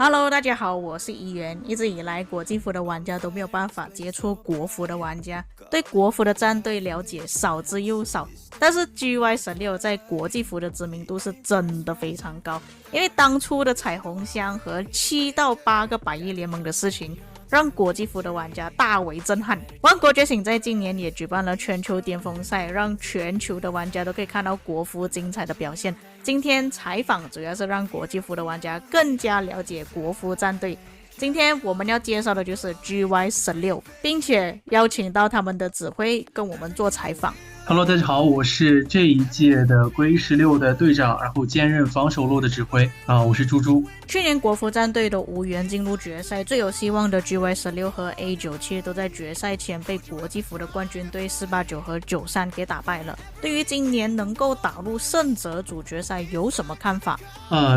Hello，大家好，我是怡元。一直以来，国际服的玩家都没有办法接触国服的玩家，对国服的战队了解少之又少。但是 GY16 在国际服的知名度是真的非常高，因为当初的彩虹箱和7到8个百亿联盟的事情，让国际服的玩家大为震撼。万国觉醒在今年也举办了全球巅峰赛，让全球的玩家都可以看到国服精彩的表现。今天采访主要是让国际服的玩家更加了解国服战队。今天我们要介绍的就是 GY16， 并且邀请到他们的指挥跟我们做采访。Hello， 大家好，我是这一届的归16的队长，然后兼任防守路的指挥我是猪猪。去年国服战队的无缘进入决赛，最有希望的 GY16 和 A97 都在决赛前被国际服的冠军队489和93给打败了。对于今年能够打入胜者组决赛有什么看法？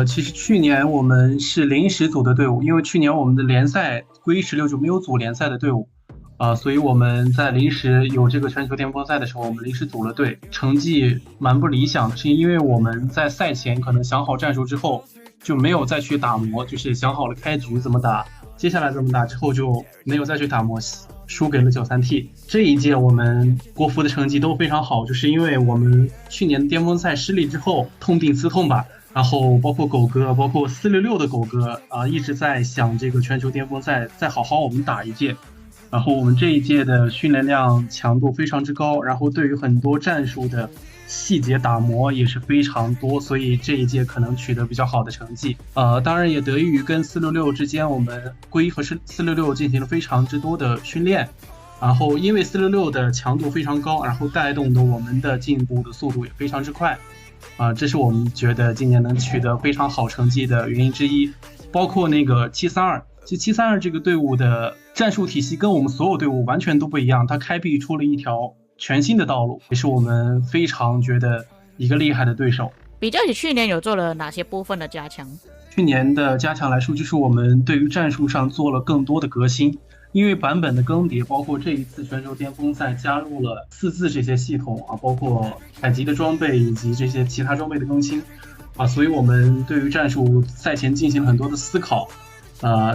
其实去年我们是临时组的队伍，因为去年我们的联赛归16就没有组联赛的队伍。所以我们在临时有这个全球巅峰赛的时候，我们临时组了队，成绩蛮不理想的，是因为我们在赛前可能想好战术之后，就没有再去打磨，就是想好了开局怎么打，接下来怎么打之后就没有再去打磨，输给了93T。这一届我们国服的成绩都非常好，就是因为我们去年巅峰赛失利之后痛定思痛吧，然后包括狗哥，包括466的狗哥一直在想这个全球巅峰赛再好好我们打一届。然后我们这一届的训练量强度非常之高，然后对于很多战术的细节打磨也是非常多，所以这一届可能取得比较好的成绩。当然也得益于跟466之间我们归和466进行了非常之多的训练，然后因为466的强度非常高，然后带动的我们的进步的速度也非常之快。这是我们觉得今年能取得非常好成绩的原因之一。包括那个732，其实732这个队伍的战术体系跟我们所有队伍完全都不一样，它开辟出了一条全新的道路，也是我们非常觉得一个厉害的对手。比较起去年有做了哪些部分的加强？去年的加强来说，就是我们对于战术上做了更多的革新，因为版本的更迭，包括这一次全球巅峰赛加入了4字这些系统包括采集的装备以及这些其他装备的更新所以我们对于战术赛前进行了很多的思考，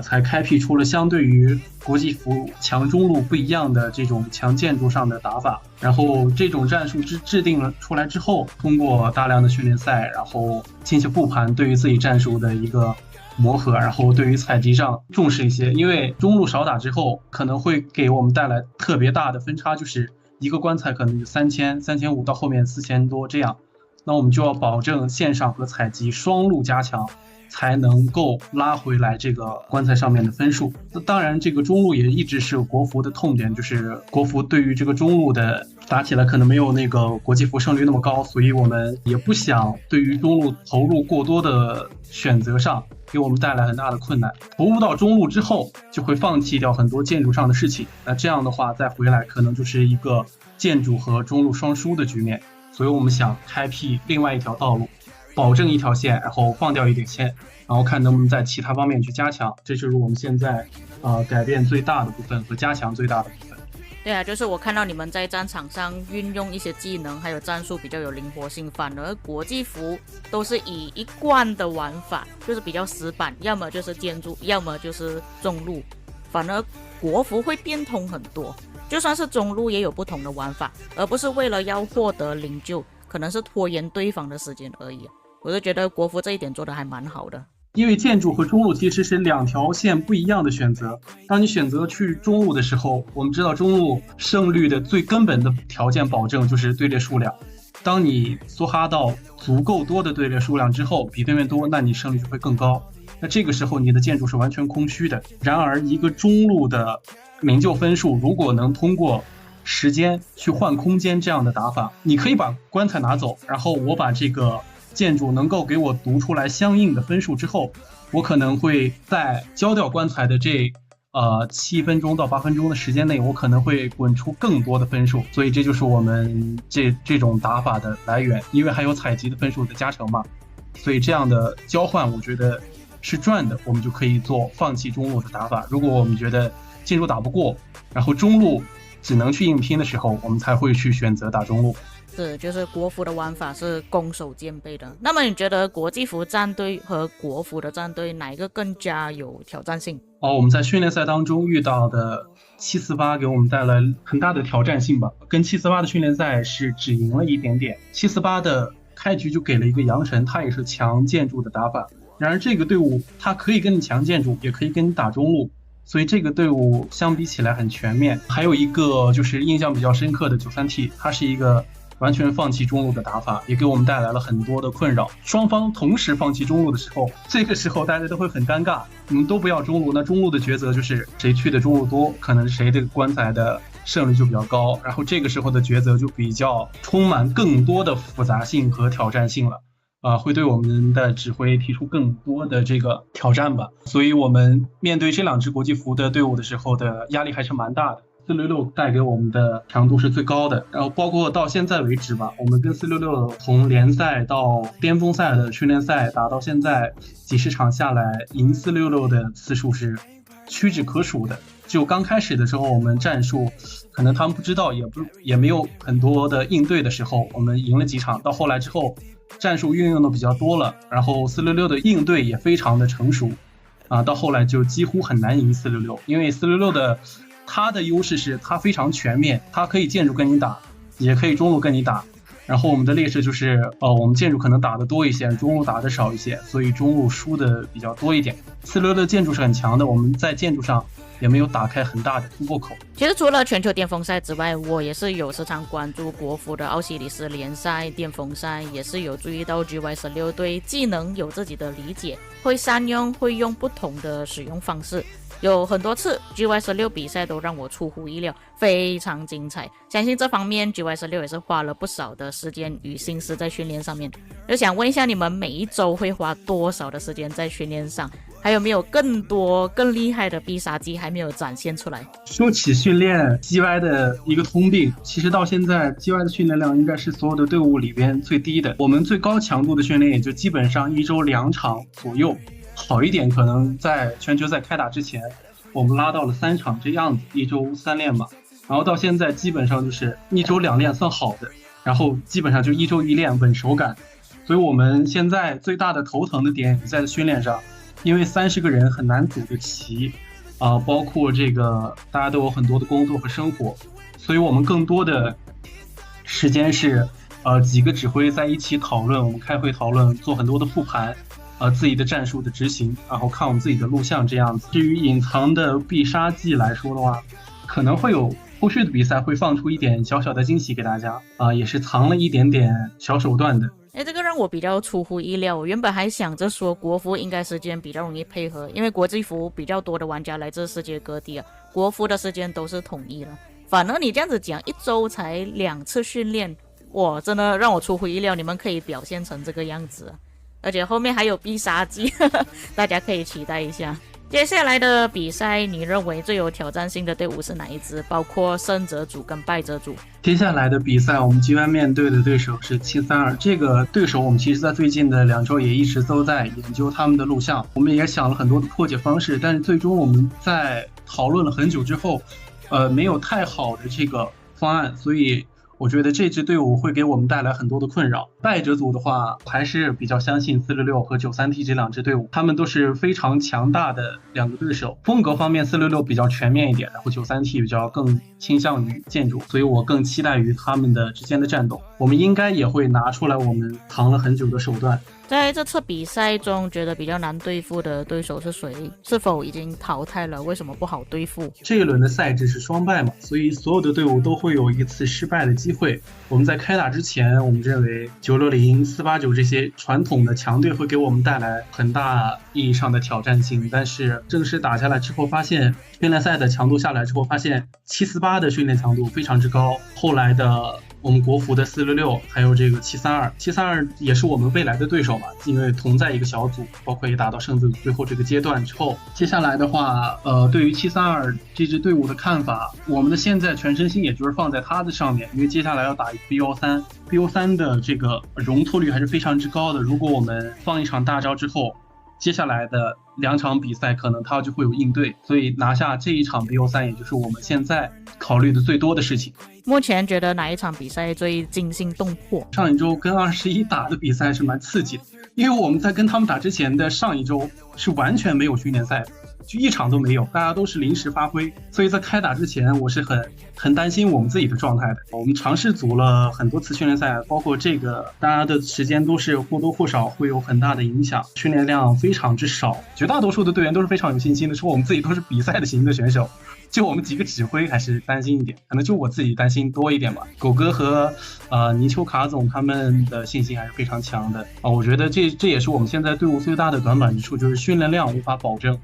才开辟出了相对于国际服强中路不一样的这种强建筑上的打法。然后这种战术制定了出来之后，通过大量的训练赛，然后进行复盘，对于自己战术的一个磨合，然后对于采集上重视一些，因为中路少打之后可能会给我们带来特别大的分差，就是一个棺材可能有3000、3500到后面4000多这样，那我们就要保证线上和采集双路加强，才能够拉回来这个棺材上面的分数。当然这个中路也一直是国服的痛点，就是国服对于这个中路的打起来可能没有那个国际服胜率那么高，所以我们也不想对于中路投入过多的选择上给我们带来很大的困难，投入到中路之后就会放弃掉很多建筑上的事情，那这样的话再回来可能就是一个建筑和中路双输的局面。所以我们想开辟另外一条道路，保证一条线，然后放掉一点线，然后看能不能在其他方面去加强，这就是我们现在改变最大的部分和加强最大的部分。对啊，就是我看到你们在战场上运用一些技能还有战术比较有灵活性，反而国际服都是以一贯的玩法，就是比较死板，要么就是建筑，要么就是中路，反而国服会变通很多，就算是中路也有不同的玩法，而不是为了要获得灵柩，可能是拖延对方的时间而已。我就觉得国服这一点做得还蛮好的。因为建筑和中路其实是2条线不一样的选择，当你选择去中路的时候，我们知道中路胜率的最根本的条件保证就是队列数量，当你梭哈到足够多的队列数量之后，比对面多，那你胜率就会更高，那这个时候你的建筑是完全空虚的。然而一个中路的灵柩分数如果能通过时间去换空间这样的打法，你可以把棺材拿走，然后我把这个建筑能够给我读出来相应的分数之后，我可能会在交掉棺材的这7分钟到8分钟的时间内，我可能会滚出更多的分数。所以这就是我们这种打法的来源，因为还有采集的分数的加成嘛，所以这样的交换我觉得是赚的，我们就可以做放弃中路的打法。如果我们觉得进入打不过，然后中路只能去硬拼的时候，我们才会去选择打中路。是，就是国服的玩法是攻守兼备的。那么你觉得国际服战队和国服的战队哪一个更加有挑战性？我们在训练赛当中遇到的748给我们带来很大的挑战性吧，跟748的训练赛是只赢了一点点。748的开局就给了一个阳神，他也是强建筑的打法。然而这个队伍他可以跟你强建筑，也可以跟你打中路，所以这个队伍相比起来很全面。还有一个就是印象比较深刻的93T，他是一个完全放弃中路的打法，也给我们带来了很多的困扰。双方同时放弃中路的时候，这个时候大家都会很尴尬，你们都不要中路，那中路的抉择就是谁去的中路多，可能谁这个棺材的胜率就比较高，然后这个时候的抉择就比较充满更多的复杂性和挑战性了。会对我们的指挥提出更多的这个挑战吧。所以我们面对这两支国际服的队伍的时候的压力还是蛮大的。466带给我们的强度是最高的，然后包括到现在为止吧，我们跟466从联赛到巅峰赛的训练赛打到现在几十场下来，赢466的次数是屈指可数的。就刚开始的时候，我们战术可能他们不知道，也没有很多的应对的时候，我们赢了几场。到后来之后，战术运用的比较多了，然后466的应对也非常的成熟，到后来就几乎很难赢466，因为466的他的优势是他非常全面，他可以建筑跟你打，也可以中路跟你打。然后我们的劣势就是我们建筑可能打的多一些，中路打的少一些，所以中路输的比较多一点。466的建筑是很强的，我们在建筑上也没有打开很大的突破口。其实除了全球巅峰赛之外，我也是有时常关注国服的奥西里斯联赛、巅峰赛，也是有注意到 GY16 对技能有自己的理解，会善用，会用不同的使用方式。有很多次 GY16 比赛都让我出乎意料，非常精彩。相信这方面 GY16 也是花了不少的时间与心思在训练上面。就想问一下，你们每一周会花多少的时间在训练上？还有没有更多更厉害的必杀技还没有展现出来？说起训练 GY 的一个通病，其实到现在 GY 的训练量应该是所有的队伍里边最低的。我们最高强度的训练也就基本上一周2场左右，好一点可能在全球赛开打之前我们拉到了3场这样子，一周3练吧。然后到现在基本上就是一周2练算好的，然后基本上就一周1练稳手感。所以我们现在最大的头疼的点也在训练上，因为30个人很难组得齐包括这个大家都有很多的工作和生活，所以我们更多的时间是几个指挥在一起讨论，我们开会讨论，做很多的复盘自己的战术的执行，然后看我们自己的录像这样子。至于隐藏的必杀技来说的话，可能会有后续的比赛会放出一点小小的惊喜给大家也是藏了一点点小手段的。这个让我比较出乎意料，我原本还想着说国服应该时间比较容易配合，因为国际服比较多的玩家来自世界各地国服的时间都是统一了。反而你这样子讲一周才2次训练，哇，真的让我出乎意料，你们可以表现成这个样子而且后面还有必杀技大家可以期待一下。接下来的比赛你认为最有挑战性的队伍是哪一支？包括胜者组跟败者组。接下来的比赛我们GY面对的对手是732，这个对手我们其实在最近的2周也一直都在研究他们的录像，我们也想了很多的破解方式，但是最终我们在讨论了很久之后没有太好的这个方案，所以我觉得这支队伍会给我们带来很多的困扰。败者组的话，还是比较相信466和93T 这2支队伍，他们都是非常强大的2个对手。风格方面466比较全面一点，然后93T 比较更倾向于建筑，所以我更期待于他们的之间的战斗。我们应该也会拿出来我们藏了很久的手段。在这次比赛中觉得比较难对付的对手是谁？是否已经淘汰了？为什么不好对付？这一轮的赛制是双败嘛，所以所有的队伍都会有一次失败的机会。我们在开打之前，我们认为960、489这些传统的强队会给我们带来很大意义上的挑战性，但是正式打下来之后发现，训练赛的强度下来之后发现748的训练强度非常之高，后来的我们国服的466还有这个732也是我们未来的对手嘛，因为同在一个小组，包括也打到胜者最后这个阶段之后，接下来的话对于732这支队伍的看法，我们的现在全身心也就是放在它的上面，因为接下来要打一个 BO3 的这个容错率还是非常之高的，如果我们放一场大招之后，接下来的2场比赛可能他就会有应对，所以拿下这一场 BO3 也就是我们现在考虑的最多的事情。目前觉得哪一场比赛最惊心动魄？上一周跟21打的比赛是蛮刺激的，因为我们在跟他们打之前的上一周是完全没有训练赛的，就一场都没有，大家都是临时发挥，所以在开打之前我是很担心我们自己的状态的。我们尝试组了很多次训练赛，包括这个大家的时间都是或多或少会有很大的影响，训练量非常之少，绝大多数的队员都是非常有信心的，说我们自己都是比赛的型的选手，就我们几个指挥还是担心一点，可能就我自己担心多一点吧。狗哥和泥鳅卡总他们的信心还是非常强的我觉得这也是我们现在队伍最大的短板之处，就是训练量无法保证。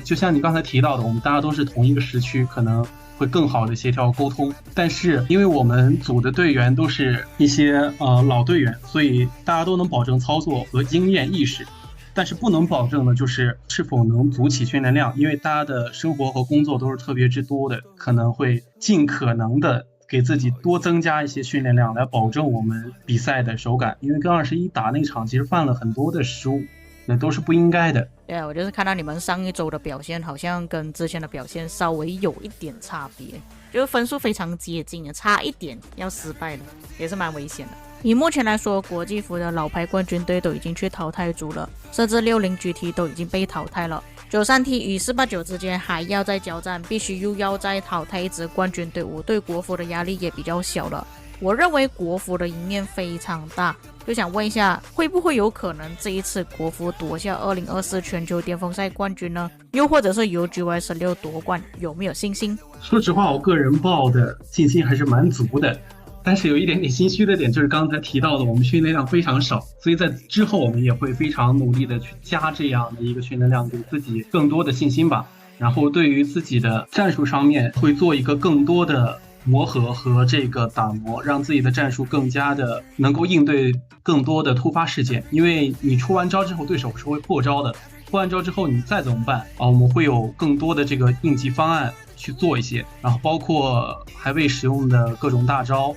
就像你刚才提到的，我们大家都是同一个时区，可能会更好的协调沟通，但是因为我们组的队员都是一些老队员，所以大家都能保证操作和经验意识。但是不能保证的就是是否能组起训练量，因为大家的生活和工作都是特别之多的，可能会尽可能的给自己多增加一些训练量，来保证我们比赛的手感。因为跟21打那场其实犯了很多的失误，那都是不应该的。对啊，我就是看到你们上一周的表现好像跟之前的表现稍微有一点差别，就是分数非常接近，差一点要失败了，也是蛮危险的。以目前来说，国际服的老牌冠军队都已经去淘汰组了，甚至60 GT 都已经被淘汰了。93T 与489之间还要再交战，必须又要再淘汰一支冠军队伍，对国服的压力也比较小了。我认为国服的赢面非常大，就想问一下，会不会有可能这一次国服夺下2024全球巅峰赛冠军呢？又或者是由 GY16 夺冠，有没有信心？说实话，我个人抱的信心还是蛮足的。但是有一点点心虚的点，就是刚才提到的，我们训练量非常少，所以在之后我们也会非常努力的去加这样的一个训练量，给自己更多的信心吧。然后对于自己的战术上面，会做一个更多的磨合和这个打磨，让自己的战术更加的能够应对更多的突发事件。因为你出完招之后，对手是会破招的，破完招之后你再怎么办我们会有更多的这个应急方案去做一些，然后包括还未使用的各种大招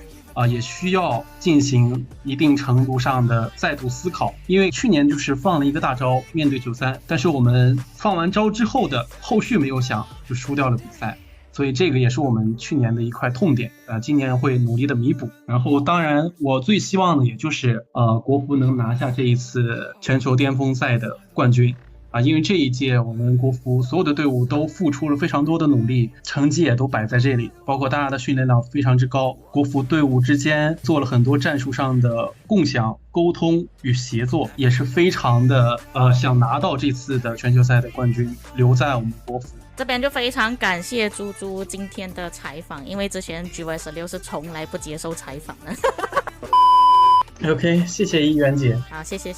也需要进行一定程度上的再度思考。因为去年就是放了一个大招面对93，但是我们放完招之后的后续没有想，就输掉了比赛，所以这个也是我们去年的一块痛点今年会努力的弥补。然后当然我最希望的也就是国服能拿下这一次全球巅峰赛的冠军因为这一届我们国服所有的队伍都付出了非常多的努力，成绩也都摆在这里，包括大家的训练量非常之高，国服队伍之间做了很多战术上的共享、沟通与协作，也是非常的想拿到这次的全球赛的冠军，留在我们国服。这边就非常感谢猪猪今天的采访，因为之前 GY16 是从来不接受采访的。OK， 谢谢一元姐。好，谢谢，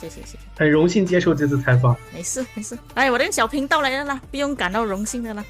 很荣幸接受这次采访。没事，哎，我的小频道来了啦，不用感到荣幸的啦。